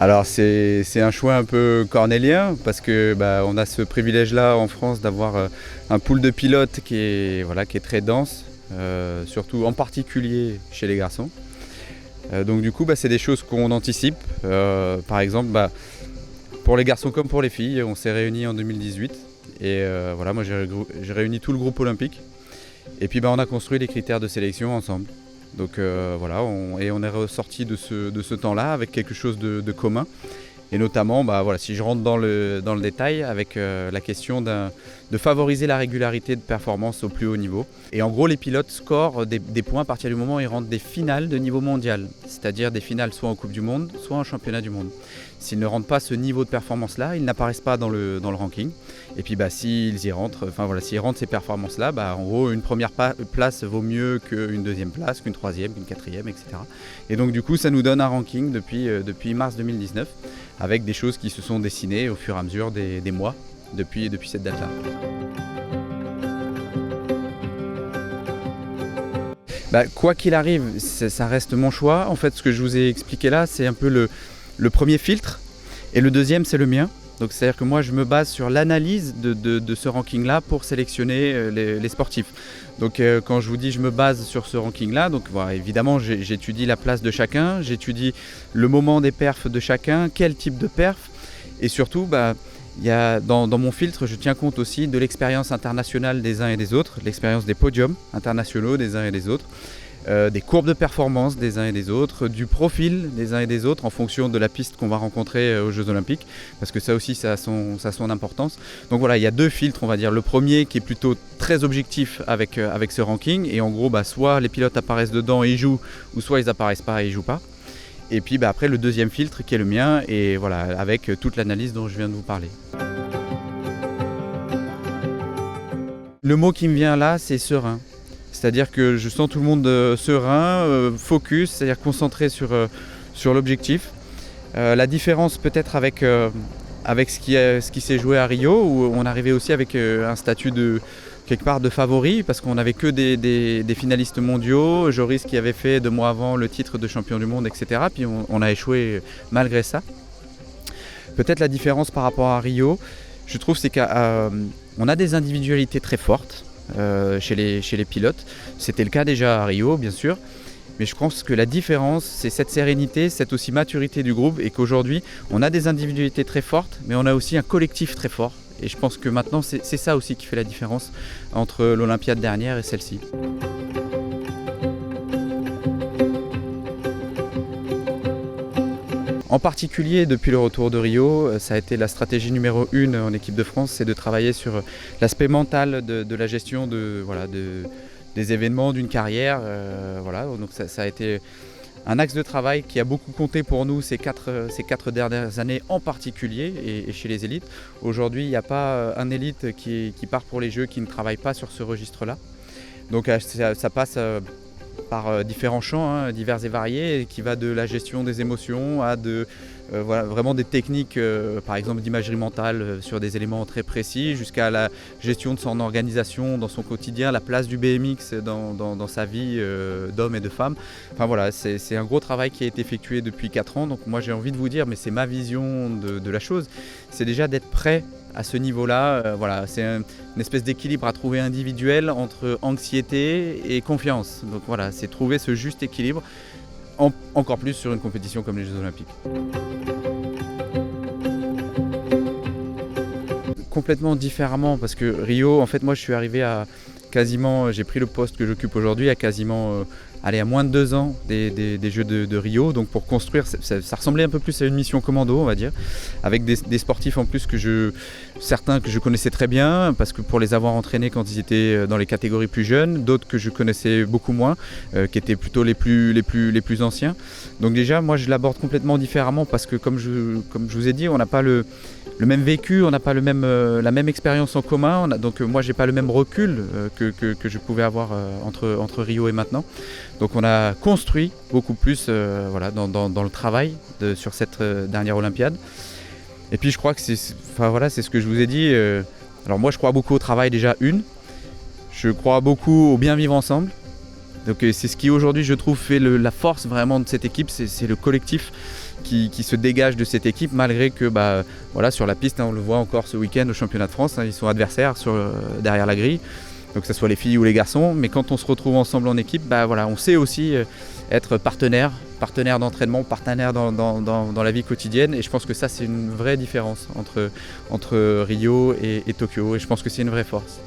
Alors c'est un choix un peu cornélien parce que on a ce privilège-là en France d'avoir un pool de pilotes qui est très dense, surtout en particulier chez les garçons. Donc du coup c'est des choses qu'on anticipe. Par exemple pour les garçons comme pour les filles, on s'est réunis en 2018 et moi j'ai réuni tout le groupe olympique et puis on a construit les critères de sélection ensemble. Donc on est ressorti de ce temps-là avec quelque chose de commun. Et notamment, si je rentre dans le détail, avec la question de favoriser la régularité de performance au plus haut niveau. Et en gros, les pilotes scorent des points à partir du moment où ils rentrent des finales de niveau mondial. C'est-à-dire des finales soit en Coupe du Monde, soit en Championnat du Monde. S'ils ne rentrent pas ce niveau de performance-là, ils n'apparaissent pas dans le ranking. Et puis s'ils y rentrent, s'ils rentrent ces performances-là, en gros, une première place vaut mieux qu'une deuxième place, qu'une troisième, qu'une quatrième, etc. Et donc du coup, ça nous donne un ranking depuis mars 2019. Avec des choses qui se sont dessinées au fur et à mesure des mois depuis cette date-là. Quoi qu'il arrive, ça reste mon choix. En fait, ce que je vous ai expliqué là, c'est un peu le premier filtre. Et le deuxième, c'est le mien. Donc, c'est-à-dire que moi, je me base sur l'analyse de ce ranking-là pour sélectionner les sportifs. Donc, quand je vous dis je me base sur ce ranking-là, donc évidemment, j'étudie la place de chacun, j'étudie le moment des perfs de chacun, quel type de perf. Et surtout, dans mon filtre, je tiens compte aussi de l'expérience internationale des uns et des autres, l'expérience des podiums internationaux des uns et des autres. Des courbes de performance des uns et des autres, du profil des uns et des autres en fonction de la piste qu'on va rencontrer aux Jeux Olympiques, parce que ça aussi ça a son importance. Donc voilà, il y a deux filtres, on va dire. Le premier qui est plutôt très objectif avec ce ranking, et en gros soit les pilotes apparaissent dedans et ils jouent, ou soit ils apparaissent pas et ils jouent pas. Et puis après le deuxième filtre qui est le mien, et voilà, avec toute l'analyse dont je viens de vous parler. Le mot qui me vient là, c'est serein. C'est-à-dire que je sens tout le monde serein, focus, c'est-à-dire concentré sur l'objectif. La différence peut-être avec ce qui s'est joué à Rio, où on arrivait aussi avec un statut quelque part de favori, parce qu'on n'avait que des finalistes mondiaux, Joris qui avait fait 2 mois avant le titre de champion du monde, etc. Puis on a échoué malgré ça. Peut-être la différence par rapport à Rio, je trouve, c'est qu'on a des individualités très fortes. Chez les pilotes. C'était le cas déjà à Rio, bien sûr. Mais je pense que la différence, c'est cette sérénité, cette aussi maturité du groupe, et qu'aujourd'hui, on a des individualités très fortes, mais on a aussi un collectif très fort. Et je pense que maintenant, c'est ça aussi qui fait la différence entre l'Olympiade dernière et celle-ci. En particulier, depuis le retour de Rio, ça a été la stratégie numéro 1 en équipe de France, c'est de travailler sur l'aspect mental de la gestion des événements, d'une carrière. Donc ça a été un axe de travail qui a beaucoup compté pour nous ces 4 dernières années en particulier, et chez les élites. Aujourd'hui, il n'y a pas un élite qui part pour les Jeux qui ne travaille pas sur ce registre-là. Donc ça passe par différents champs, divers et variés, qui va de la gestion des émotions à vraiment des techniques, par exemple d'imagerie mentale sur des éléments très précis, jusqu'à la gestion de son organisation dans son quotidien, la place du BMX dans sa vie d'homme et de femme. Enfin voilà, c'est un gros travail qui a été effectué depuis 4 ans. Donc moi j'ai envie de vous dire, mais c'est ma vision de la chose, c'est déjà d'être prêt à ce niveau-là. C'est une espèce d'équilibre à trouver individuel entre anxiété et confiance. Donc voilà, c'est trouver ce juste équilibre, encore plus sur une compétition comme les Jeux Olympiques. Complètement différemment, parce que Rio, en fait, moi je suis arrivé j'ai pris le poste que j'occupe aujourd'hui à moins de 2 ans des Jeux de Rio. Donc pour construire, ça ressemblait un peu plus à une mission commando, on va dire, avec des sportifs en plus certains que je connaissais très bien, parce que pour les avoir entraînés quand ils étaient dans les catégories plus jeunes, d'autres que je connaissais beaucoup moins, qui étaient plutôt les plus anciens. Donc déjà, moi je l'aborde complètement différemment, parce que comme je vous ai dit, on n'a pas le même vécu, on n'a pas la même expérience en commun, donc moi j'ai pas le même recul que je pouvais avoir entre Rio et maintenant. Donc on a construit beaucoup plus dans le travail sur cette dernière Olympiade. Et puis je crois que c'est ce que je vous ai dit. Alors moi je crois beaucoup au travail déjà je crois beaucoup au bien vivre ensemble. Donc c'est ce qui aujourd'hui je trouve fait la force vraiment de cette équipe, c'est le collectif. qui se dégage de cette équipe, malgré que voilà, sur la piste, on le voit encore ce week-end au championnat de France, ils sont adversaires derrière la grille, donc que ce soit les filles ou les garçons, mais quand on se retrouve ensemble en équipe, voilà, on sait aussi être partenaire d'entraînement, partenaire dans la vie quotidienne, et je pense que ça c'est une vraie différence entre Rio et Tokyo, et je pense que c'est une vraie force.